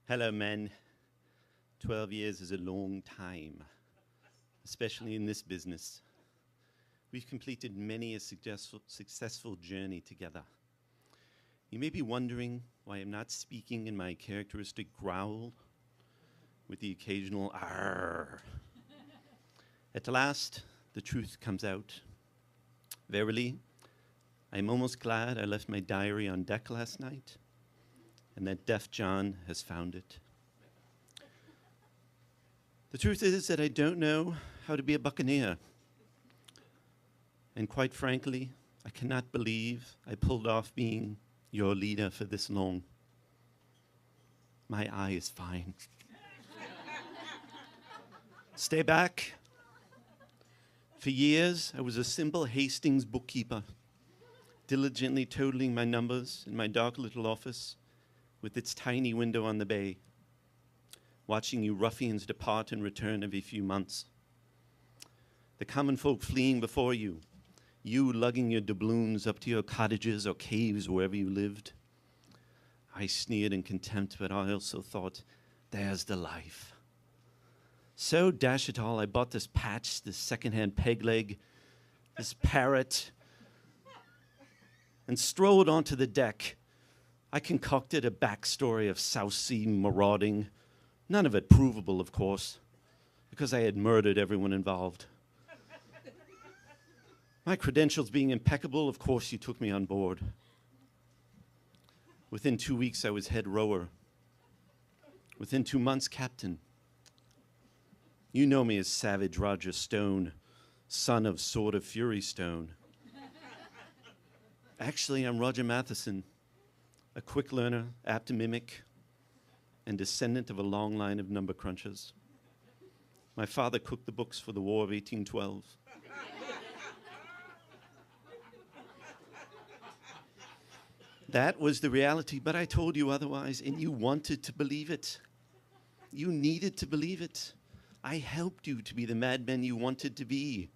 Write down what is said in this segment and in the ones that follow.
Hello, men. 12 years is a long time, especially in this business. We've completed many a successful journey together. You may be wondering why I'm not speaking in my characteristic growl with the occasional arr. At last, the truth comes out. Verily, I'm almost glad I left my diary on deck last night and that Deaf John has found it. The truth is that I don't know how to be a buccaneer. And quite frankly, I cannot believe I pulled off being your leader for this long. My eye is fine. Stay back. For years, I was a simple Hastings bookkeeper, diligently totaling my numbers in my dark little office with its tiny window on the bay, watching you ruffians depart and return every few months. The common folk fleeing before you, you lugging your doubloons up to your cottages or caves wherever you lived. I sneered in contempt, but I also thought, there's the life. So, dash it all, I bought this patch, this secondhand peg leg, this parrot, and strolled onto the deck. I concocted a backstory of South Sea marauding, none of it provable, of course, because I had murdered everyone involved. My credentials being impeccable, of course you took me on board. Within 2 weeks, I was head rower. Within 2 months, captain. You know me as Savage Roger Stone, son of Sword of Fury Stone. Actually, I'm Roger Matheson, a quick learner, apt to mimic, and descendant of a long line of number crunchers. My father cooked the books for the War of 1812. That was the reality, but I told you otherwise, and you wanted to believe it. You needed to believe it. I helped you to be the madman you wanted to be,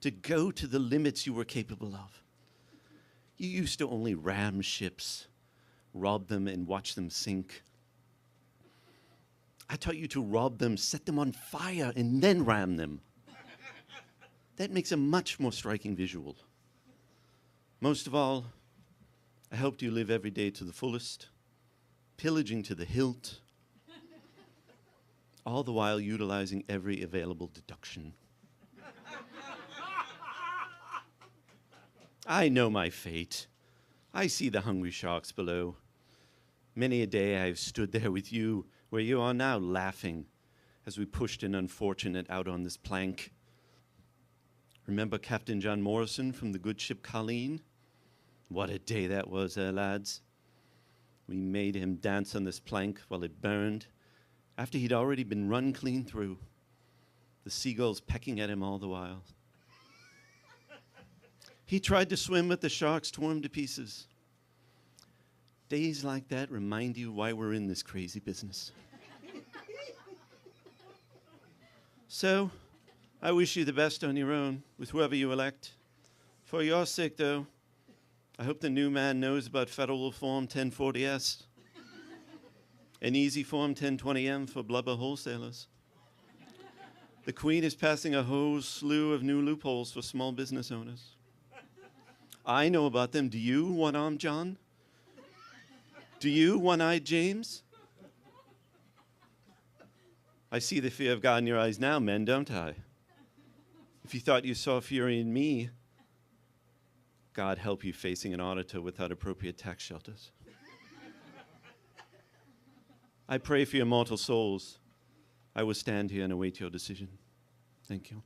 to go to the limits you were capable of. You used to only ram ships, rob them and watch them sink. I taught you to rob them, set them on fire, and then ram them. That makes a much more striking visual. Most of all, I helped you live every day to the fullest, pillaging to the hilt, all the while utilizing every available deduction. I know my fate. I see the hungry sharks below. Many a day I've stood there with you, where you are now, laughing as we pushed an unfortunate out on this plank. Remember Captain John Morrison from the good ship Colleen? What a day that was, lads. We made him dance on this plank while it burned, after he'd already been run clean through, the seagulls pecking at him all the while. He tried to swim, but the sharks tore him to pieces. Days like that remind you why we're in this crazy business. So, I wish you the best on your own, with whoever you elect. For your sake, though, I hope the new man knows about Federal Form 1040S and Easy Form 1020M for blubber wholesalers. The Queen is passing a whole slew of new loopholes for small business owners. I know about them. Do you, One-Armed John? Do you, One-Eyed James? I see the fear of God in your eyes now, men, don't I? If you thought you saw fury in me, God help you facing an auditor without appropriate tax shelters. I pray for your mortal souls. I will stand here and await your decision. Thank you.